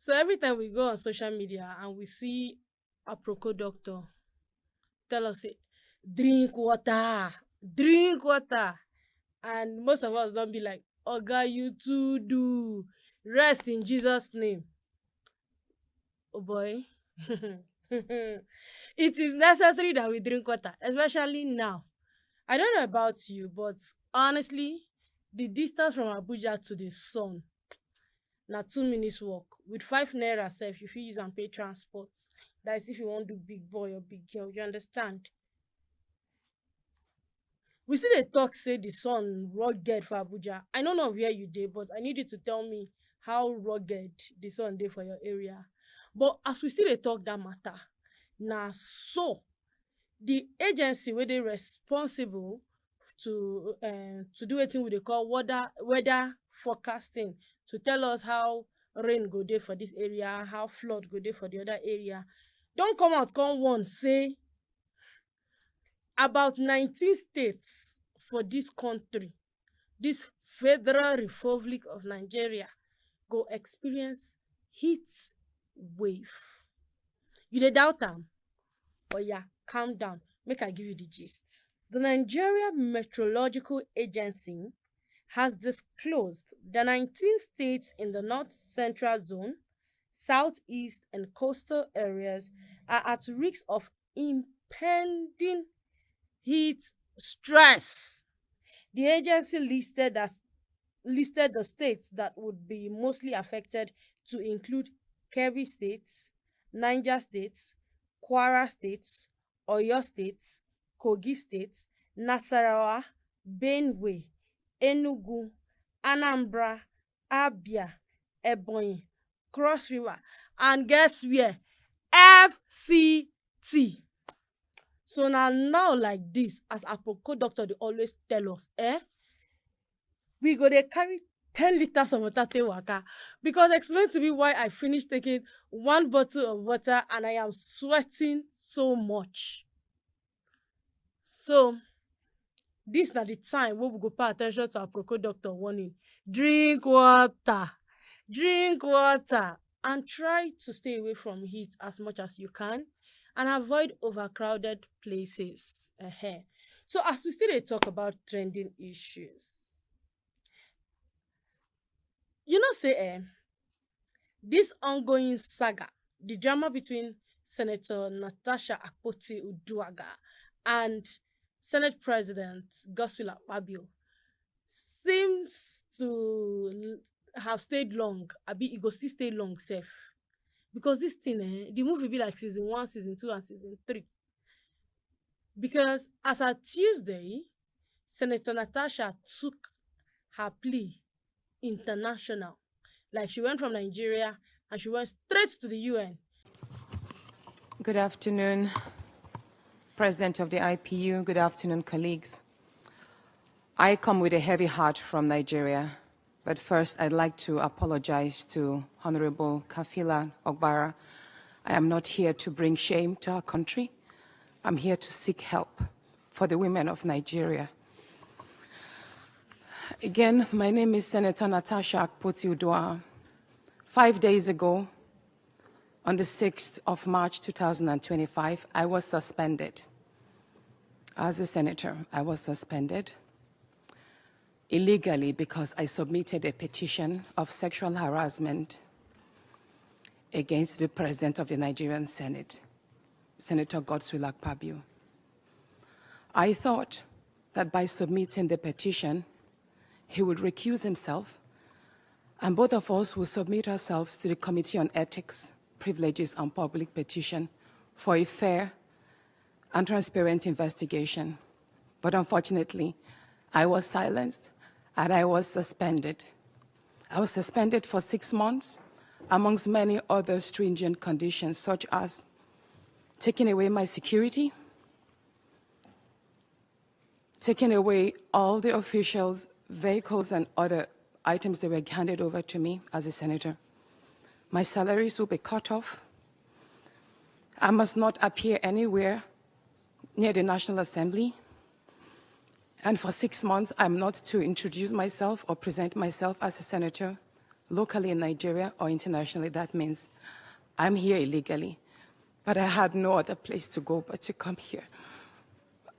So every time we go on social media and we see a proco doctor tell us say drink water, and most of us don't be like, oga, you too do, rest in Jesus name. Oh boy. It is necessary that we drink water, especially now. I don't know about you, but honestly, the distance from Abuja to the sun na 2 minutes walk. With 5 naira sef, you fit use am pay transport. That is if you wan do big boy or big girl, you understand? We still dey talk say the sun rugged for Abuja. I no know of where you dey, but I need you to tell me how rugged the sun dey for your area. But as we still dey talk that matter, na so the agency wey dey responsible to do wetin we dey call weather forecasting, to tell us how rain go dey for this area, how flood go dey for the other area, don come out come warn say about 19 states for dis country, dis Federal Republic of Nigeria, go experience heat wave. You dey doubt am? Oya, calm down, make I give you the gist. The Nigeria Meteorological Agency has disclosed that 19 states in the North Central Zone, Southeast, and coastal areas are at risk of impending heat stress. The agency listed the states that would be mostly affected to include Kebbi State, Niger State, Kwara State, Oyo State, Kogi State, Nasarawa, Benue, Enugu, Anambra, Abia, Ebonyi, Cross River, and guess where? FCT. So now like this, as aproko doctor dey always tell us, we go dey carry 10 liters of water take waka, because explain to me why I finished taking 1 bottle of water and I am sweating so much. So this na the time wey we go pay attention to aproko doctor warning. Drink water, and try to stay away from heat as much as you can, and avoid overcrowded places. So as we still dey talk about trending issues, you know say this ongoing saga, the drama between Senator Natasha and Senate President Godswill Akpabio, seems to have stayed long. Abi e go still stay long sef, because this thing, the movie be like season 1, season 2, and season 3. Because as at Tuesday, Senator Natasha took her plea international. Like, she went from Nigeria and she went straight to the UN. Good afternoon, President of the IPU. Good afternoon, colleagues. I come with a heavy heart from Nigeria, but first I'd like to apologize to Honorable Kafila Ogbara. I am not here to bring shame to our country. I'm here to seek help for the women of Nigeria. Again, my name is Senator Natasha Akweyainfo. 5 days ago, on the 6th of March 2025, I was suspended. As a senator, I was suspended illegally because I submitted a petition of sexual harassment against the President of the Nigerian Senate, Senator Godswill Akpabio. I thought that by submitting the petition, he would recuse himself, and both of us will submit ourselves to the Committee on Ethics, Privileges, and Public Petition for a fair and transparent investigation. But unfortunately, I was silenced and I was suspended. I was suspended for 6 months, amongst many other stringent conditions, such as taking away my security, taking away all the officials, vehicles, and other items that were handed over to me as a senator. My salaries will be cut off. I must not appear anywhere near the National Assembly. And for 6 months, I'm not to introduce myself or present myself as a senator locally in Nigeria or internationally, that means I'm here illegally, but I had no other place to go but to come here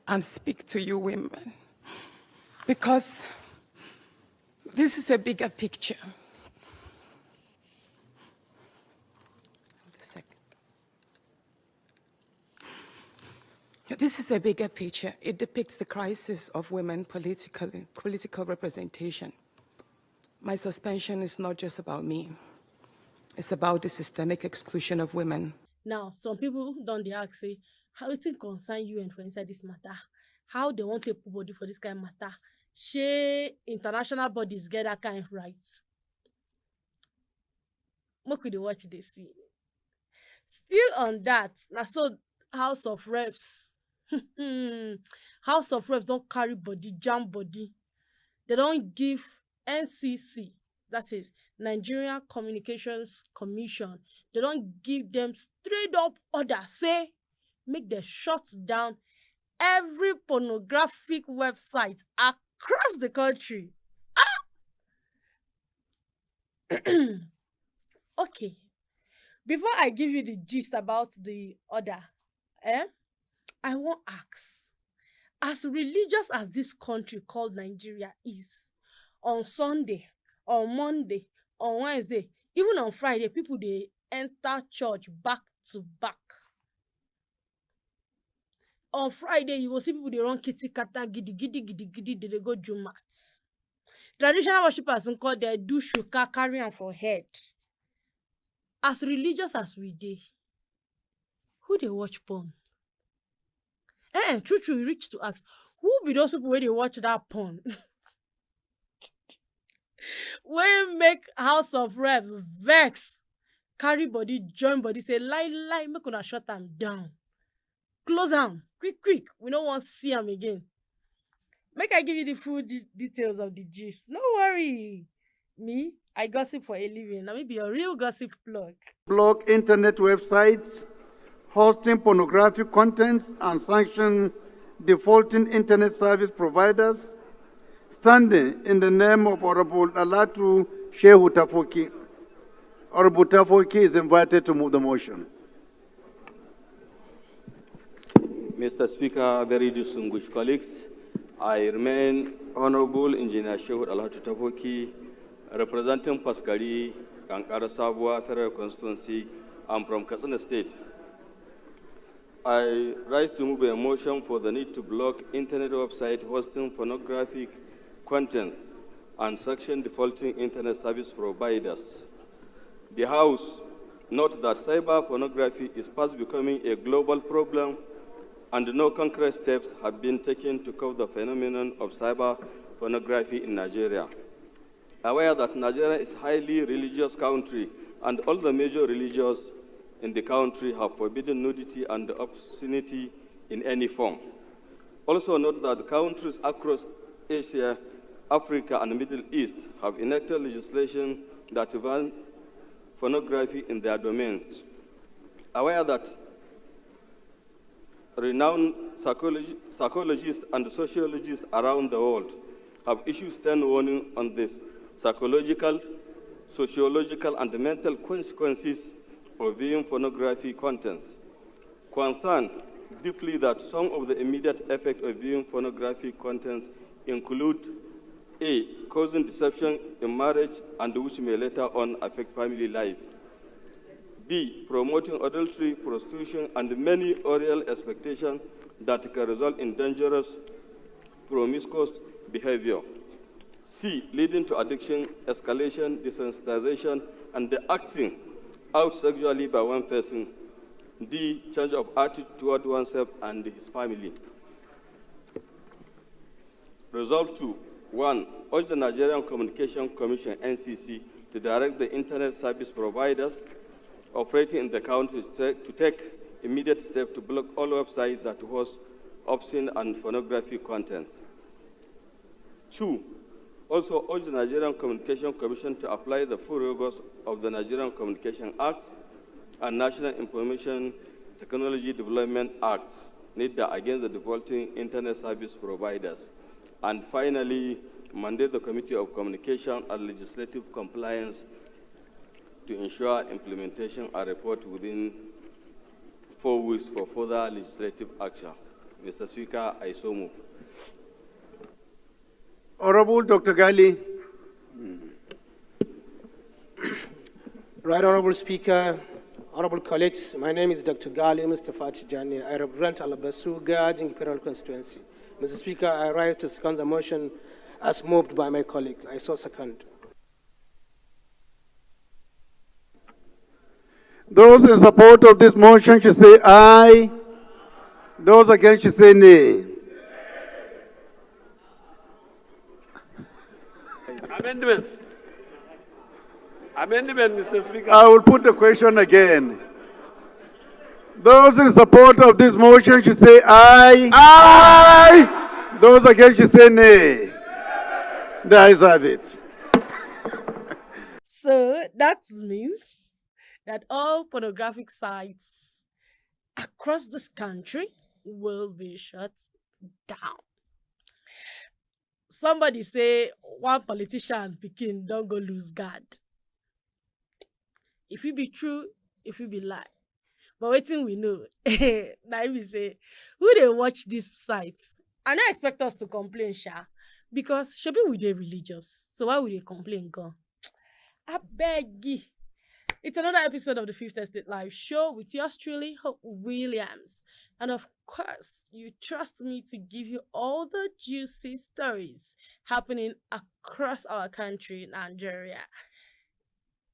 and speak to you women. Because this is a bigger picture. This is a bigger picture. It depicts the crisis of women political representation. My suspension is not just about me. It's about the systemic exclusion of women. Now, some people don't dey ask say, how it concern UN for inside this matter? How they want to put body for this kind of matter? Shey international bodies get that kind of rights? Make we dey watch dey see. Still on that, na so House of Reps House of Reps don carry body, jam body. They don give NCC, that is Nigerian Communications Commission, they don give them straight up order say make dem shut down every pornographic website across the country. Okay, before I give you the gist about the order, I wan ask, as religious as this country called Nigeria is, on Sunday, on Monday, on Wednesday, even on Friday, people dey enter church back to back. On Friday, you go see people dey run kitty kata gidi gidi gidi gidi, they dey go Jumat. Traditional worshippers nko dey do shuka, carry am for head. As religious as we dey, who dey watch porn? True true, e reach to ask, who be those people wey dey watch that porn? Wey make House of Reps vex, carry body, join body, say lie lie, make una shut am down, close am quick quick, we no wan see am again. Make I give you the full details of the gist. No worry, me, I gossip for a living. Na me be your real gossip plug. Block internet websites hosting pornographic contents and sanction defaulting internet service providers, standing in the name of Honorable Alatu Shehu Tafoki. Honorable Tafoki is invited to move the motion. Mr. Speaker, very distinguished colleagues, I remain Honorable Engineer Shehu Alatu Tafoki, representing Paskari, Kankara Sabwa Federal Constituency. I'm from Katsina State. I rise to move a motion for the need to block internet website hosting pornographic content and sanction defaulting internet service providers. The House notes that cyber pornography is fast becoming a global problem and no concrete steps have been taken to curb the phenomenon of cyber pornography in Nigeria. Aware that Nigeria is a highly religious country and all the major religions in the country have forbidden nudity and obscenity in any form. Also note that countries across Asia, Africa, and the Middle East have enacted legislation that ban pornography in their domains. Aware that renowned psychologists and sociologists around the world have issued stern warning on this psychological, sociological, and mental consequences of viewing pornography contents. Concerned deeply that some of the immediate effects of viewing pornography contents include A, causing deception in marriage and which may later on affect family life. B, promoting adultery, prostitution, and many oral expectations that can result in dangerous, promiscuous behavior. C, leading to addiction, escalation, desensitization, and the acting out sexually by one person. D, change of attitude toward oneself and his family. Resolve 2. 1. Urge the Nigerian Communication Commission, NCC, to direct the internet service providers operating in the country to take immediate steps to block all websites that host obscene and pornographic content. 2. Also urge the Nigerian Communication Commission to apply the full rigors of the Nigerian Communication Act and National Information Technology Development Acts, NIDA, against the defaulting internet service providers. And finally, mandate the Committee of Communication and Legislative Compliance to ensure implementation and report within 4 weeks for further legislative action. Mr. Speaker, I so move. Honorable Dr. Gali. Right Honorable Speaker, honorable colleagues, my name is Dr. Gali Mustafa Tijani. I represent Alabasuga Federal Constituency. Mr. Speaker, I rise to second the motion as moved by my colleague. I so second. Those in support of this motion should say aye. Those against should say nay. Amendments. Amendment, Mr. Speaker. I will put the question again. Those in support of this motion should say aye. Aye. Those against should say nay. The ayes have it. So that means that all pornographic sites across this country will be shut down. Somebody say one politician pikin don't go lose guard. If it be true, if it be lie. But waiting we know. Now we say, who they watch these sites? I don't expect us to complain, Sha. Because should we dey religious. So why would they complain, God? I beg you. It's another episode of the Fifth Estate Live Show with yours truly, Hope Williams. And of course, you trust me to give you all the juicy stories happening across our country, Nigeria.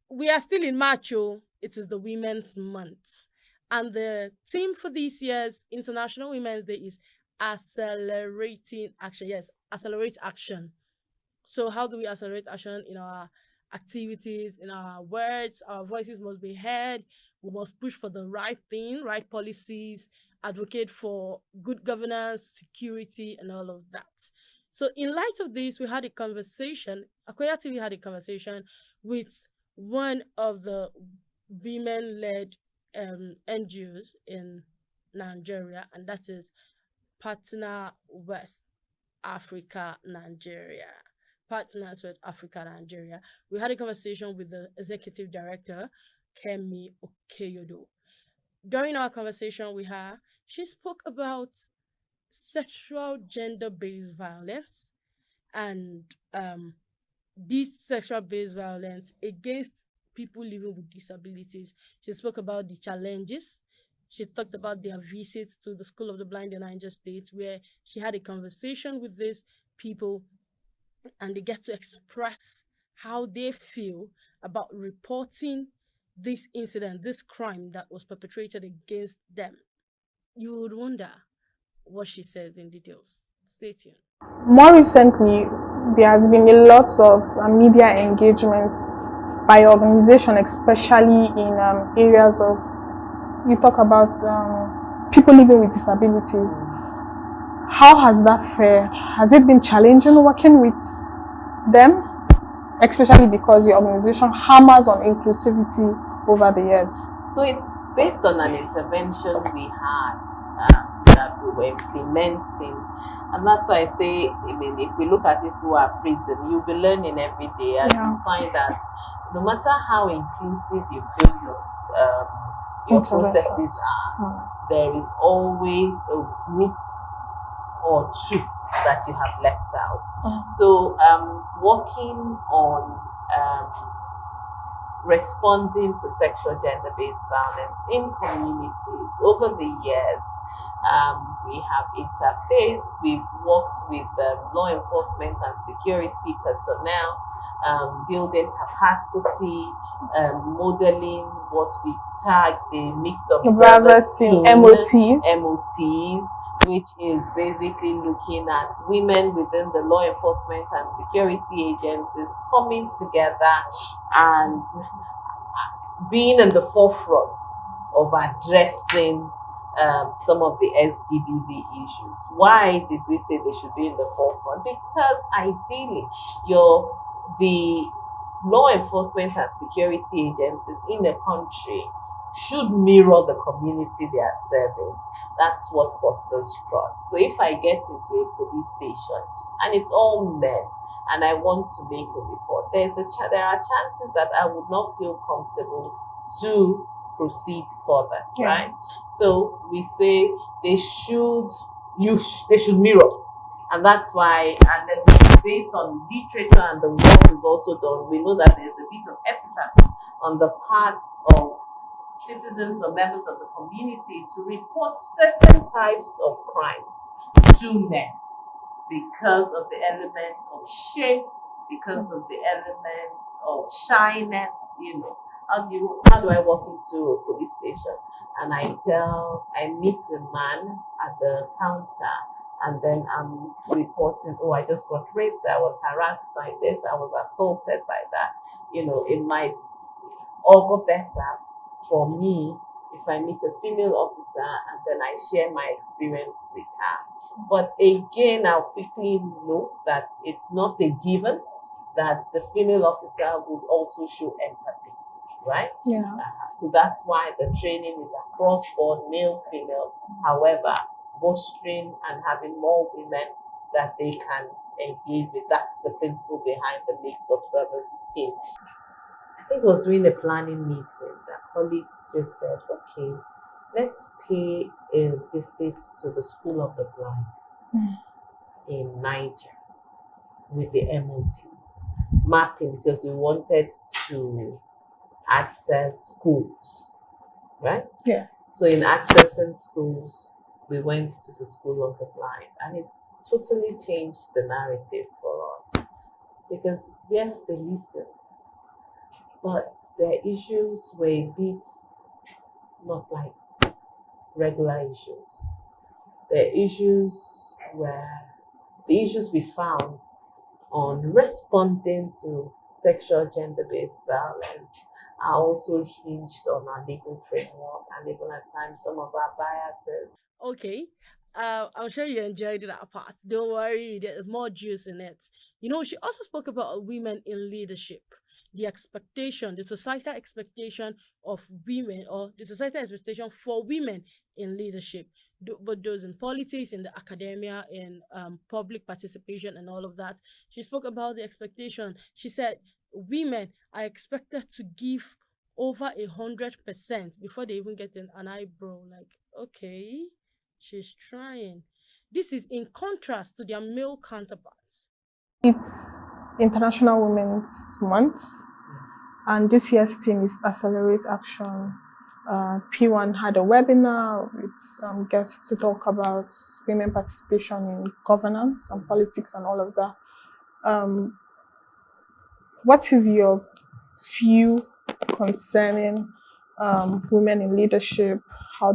We are still in March, it is the Women's Month. And the theme for this year's International Women's Day is accelerating action. Yes, accelerate action. So how do we accelerate action in our activities, in our words? Our voices must be heard. We must push for the right thing, right policies, advocate for good governance, security, and all of that. So in light of this, we had a conversation, Akweya TV had a conversation with one of the women-led NGOs in Nigeria, and that is Partner West Africa Nigeria. Partners with Africa Nigeria. We had a conversation with the executive director, Kemi Okenyodo. During our conversation with her, she spoke about sexual gender-based violence and this sexual-based violence against people living with disabilities. She spoke about the challenges. She talked about their visits to the School of the Blind in Niger State, where she had a conversation with these people and they get to express how they feel about reporting this incident, this crime that was perpetrated against them. You would wonder what she says in details. Stay tuned. More recently, there has been a lot of media engagements by organizations, especially in areas of, you talk about people living with disabilities. How has that fared? Has it been challenging working with them? Especially because your organization hammers on inclusivity over the years. So it's based on an intervention we had that we were implementing. And that's why I say, I mean, if we look at it through our prism, you'll be learning every day, and you find that no matter how inclusive you feel your processes are, there is always a group or two that you have left out. So working on responding to sexual gender-based violence in communities over the years, we have interfaced, we've worked with law enforcement and security personnel, building capacity, modeling what we tag the mixed observers team, MOTs, which is basically looking at women within the law enforcement and security agencies coming together and being in the forefront of addressing some of the SGBV issues. Why did we say they should be in the forefront? Because ideally, the law enforcement and security agencies in a country should mirror the community they are serving. That's what fosters trust. So if I get into a police station and it's all men, and I want to make a report, there are chances that I would not feel comfortable to proceed further, right? So we say they should mirror, and that's why. And then based on literature and the work we've also done, we know that there's a bit of hesitance on the part of citizens or members of the community to report certain types of crimes to men because of the element of shame, because of the element of shyness. How do I walk into a police station and I meet a man at the counter, and then I'm reporting, oh, I just got raped, I was harassed by this, I was assaulted by that. It might all go better for me if I meet a female officer and then I share my experience with her. But again, I'll quickly note that it's not a given that the female officer would also show empathy, right? Yeah. So that's why the training is across board, male, female. However, bolstering and having more women that they can engage with. That's the principle behind the mixed observers team. I think it was during the planning meeting that colleagues just said, okay, let's pay a visit to the School of the Blind in Niger with the MOTs, mapping, because we wanted to access schools, right? Yeah. So in accessing schools, we went to the School of the Blind, and it's totally changed the narrative for us. Because yes, they listened, but their issues were a bit not like regular issues. The issues we found on responding to sexual gender-based violence are also hinged on our legal framework and even at times some of our biases. Okay. I'm sure you enjoyed that part. Don't worry, there's more juice in it. She also spoke about women in leadership, the societal expectation of women, or the societal expectation for women in leadership, but those in politics, in the academia, in public participation, and all of that. She spoke about the expectation. She said women are expected to give over 100% before they even get an eyebrow. Like, okay, she's trying. This is in contrast to their male counterparts. It's International Women's Month, and this year's theme is Accelerate Action. PWAN had a webinar with guests to talk about women participation in governance and politics and all of that. What is your view concerning women in leadership, how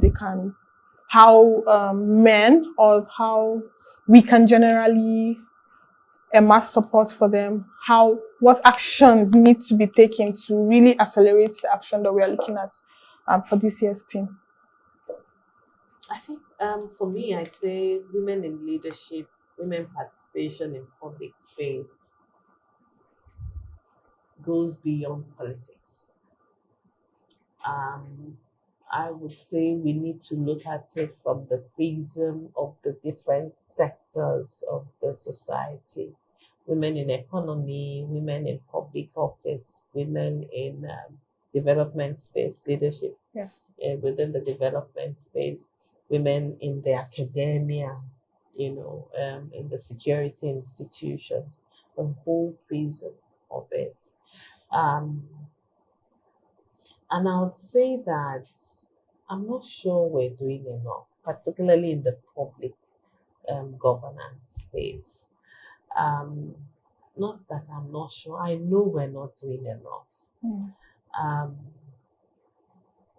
men, or how we can generally amass support for them, what actions need to be taken to really accelerate the action that we are looking at for this year's team? I think for me, I say women in leadership, women participation in public space goes beyond politics. I would say we need to look at it from the prism of the different sectors of the society. Women in economy, women in public office, women in development space, leadership within the development space, women in the academia, in the security institutions, the whole prism of it. And I would say that I'm not sure we're doing enough, particularly in the public governance space. Not that I'm not sure, I know we're not doing enough.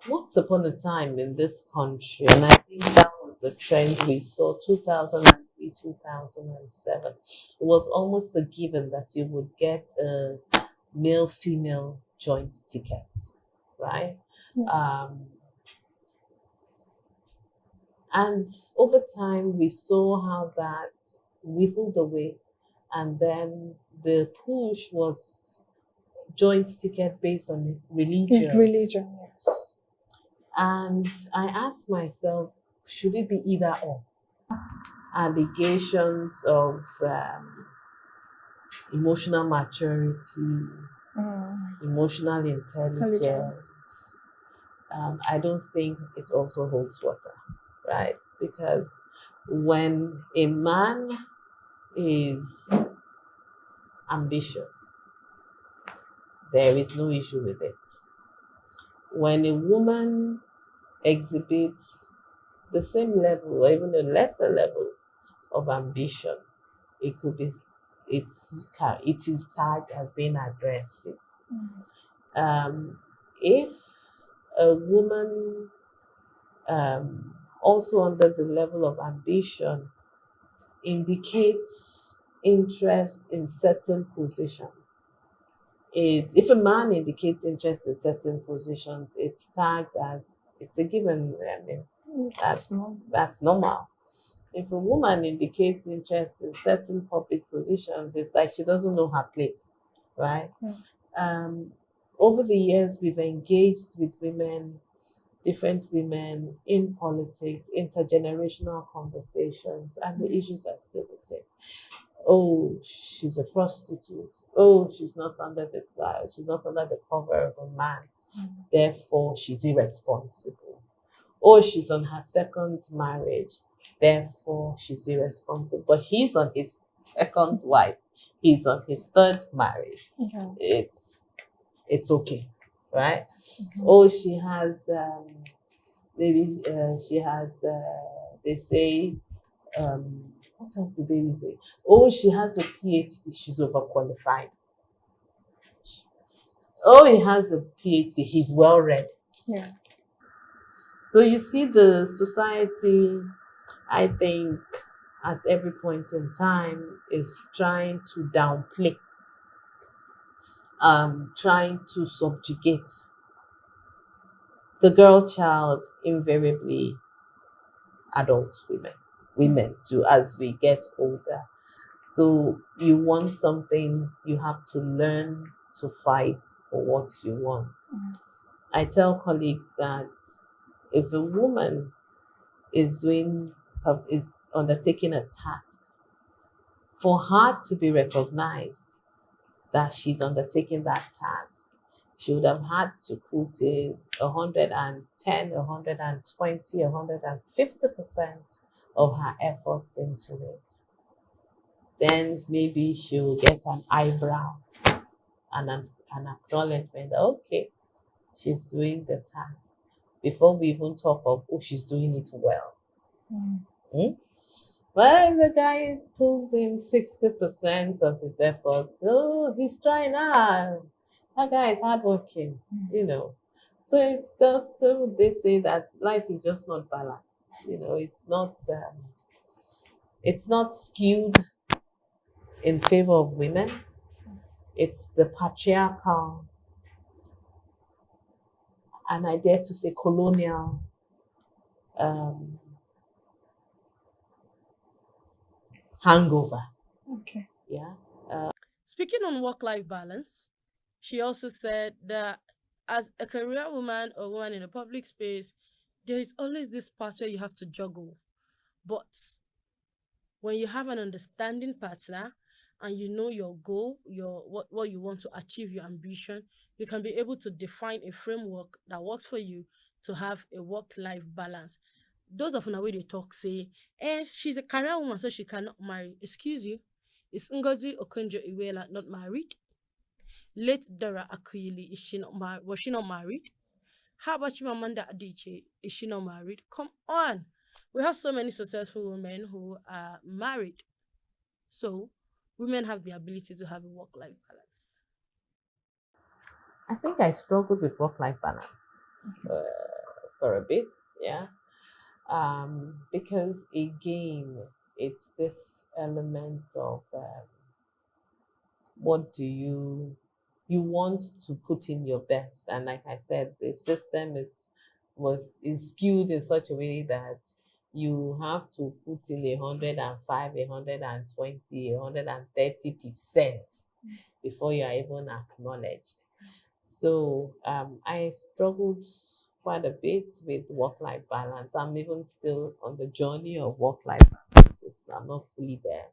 Once upon a time in this country, and I think that was the trend we saw 2003, 2007, it was almost a given that you would get a male-female joint ticket, right? And over time, we saw how that whittled away, and then the push was joint ticket based on religion. Religion, yes. And I asked myself, should it be either or? Allegations of emotional maturity, emotional Intelligence. intelligence. I don't think it also holds water, right? Because when a man is ambitious, there is no issue with it. When a woman exhibits the same level or even a lesser level of ambition, it is tagged as being aggressive. If a woman also under the level of ambition indicates interest in certain positions, if a man indicates interest in certain positions, it's tagged as it's a given. I mean, that's normal. If a woman indicates interest in certain public positions, it's like she doesn't know her place, right? Over the years, we've engaged with women, different women in politics, intergenerational conversations, and the issues are still the same. Oh, she's a prostitute. Oh, she's not under the cover of a man. Therefore, she's irresponsible. Oh, she's on her second marriage. Therefore, she's irresponsible. But he's on his second wife. He's on his third marriage. It's okay, right? Oh, she has they say, what else did they say? Oh, she has a PhD, she's overqualified. Oh, he has a PhD, he's well read. Yeah. So you see, the society, I think, at every point in time is trying to downplay, trying to subjugate the girl child, invariably adult women too, as we get older. So you want something, you have to learn to fight for what you want. I tell colleagues that if a woman is undertaking a task, for her to be recognized that she's undertaking that task, she would have had to put in 110, 120, 150% of her efforts into it. Then maybe she will get an eyebrow and an acknowledgement that, okay, she's doing the task, before we even talk of, oh, she's doing it well. When the guy pulls in 60% of his efforts, oh, he's trying hard. That guy is hardworking, So it's just, they say that life is just not balanced. It's not skewed in favor of women. It's the patriarchal, and I dare to say colonial, hangover. Okay. Yeah. Speaking on work-life balance, she also said that as a career woman or woman in a public space, there is always this part where you have to juggle. But when you have an understanding partner and you know your goal, what you want to achieve, your ambition, you can be able to define a framework that works for you to have a work-life balance. Those of una wey dey talk say, she's a career woman, so she cannot marry. Excuse you, is Ngozi Okonjo-Iweala not married? Late Dora Akuyili, is she not married? Was she not married? How about Chimamanda Adichie? Is she not married? Come on. We have so many successful women who are married. So women have the ability to have a work-life balance. I think I struggled with work-life balance for a bit, yeah. Because again, it's this element of what do you want to put in your best, and like I said, the system is skewed in such a way that you have to put in 105, 120, 130% before you are even acknowledged. So I struggled quite a bit with work-life balance. I'm even still on the journey of work-life balance. I'm not fully there.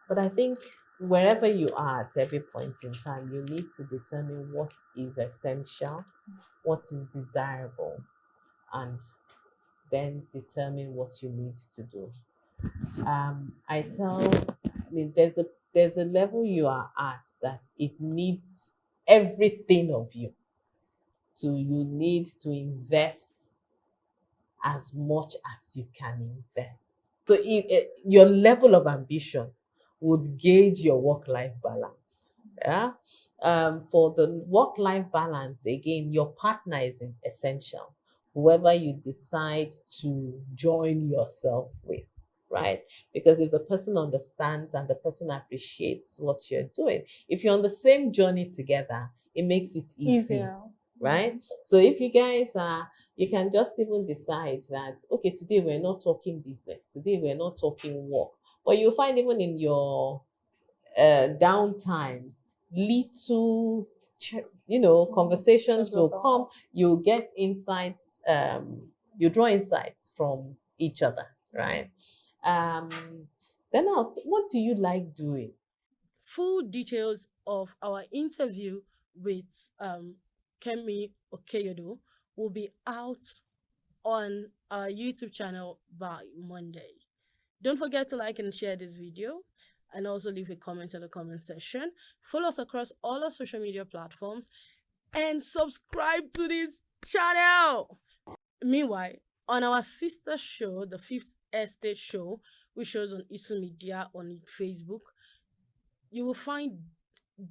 But I think wherever you are at every point in time, you need to determine what is essential, what is desirable, and then determine what you need to do. I mean, there's a level you are at that it needs everything of you. So you need to invest as much as you can invest. So your level of ambition would gauge your work-life balance. Yeah. For the work-life balance, again, your partner is essential. Whoever you decide to join yourself with, right? Because if the person understands and the person appreciates what you're doing, if you're on the same journey together, it makes it easy, Easier. right? So if you guys are, you can just even decide that, okay, today we're not talking business, today we're not talking work, but you'll find even in your down times, little, conversations will come. You'll get insights. You draw insights from each other, right? Then what do you like doing? Full details of our interview with Kemi Okenyodo will be out on our YouTube channel by Monday. Don't forget to like and share this video, and also leave a comment in the comment section. Follow us across all our social media platforms and subscribe to this channel. Meanwhile, on our sister show, the Fifth Estate Show, which shows on Isu Media on Facebook, you will find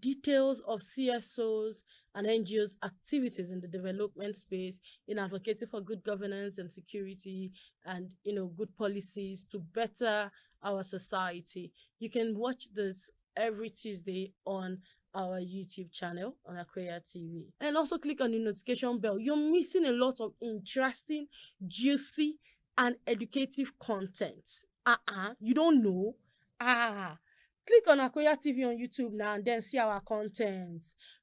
details of CSOs and NGOs activities in the development space in advocating for good governance and security and good policies to better our society. You can watch this every Tuesday on our YouTube channel on Akweya TV. And also click on the notification bell. You're missing a lot of interesting, juicy, and educative content. You don't know? Click on Akweya TV on YouTube now and then see our content.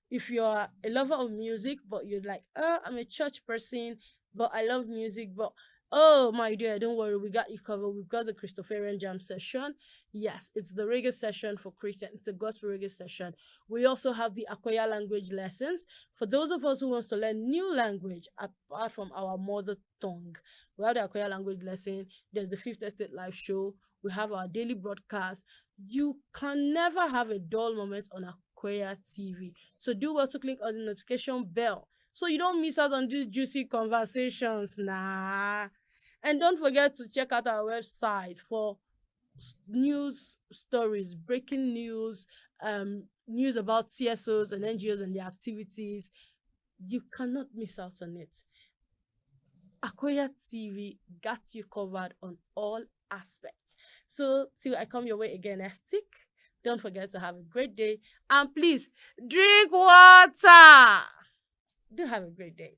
If you're a lover of music, but you're like, I'm a church person, but I love music, but oh my dear, don't worry, we got you covered. We've got the Christopherian Jam session. Yes, it's the reggae session for Christian. It's the gospel reggae session. We also have the Akweya language lessons. For those of us who wants to learn new language apart from our mother tongue, we have the Akweya language lesson. There's the Fifth Estate live show. We have our daily broadcast. You can never have a dull moment on Akweya TV. So do well to click on the notification bell so you don't miss out on these juicy conversations. And don't forget to check out our website for news stories, breaking news, news about CSOs and NGOs and their activities. You cannot miss out on it. Akweya TV got you covered on all aspects. So till I come your way again next week, don't forget to have a great day, and please drink water. Do have a great day.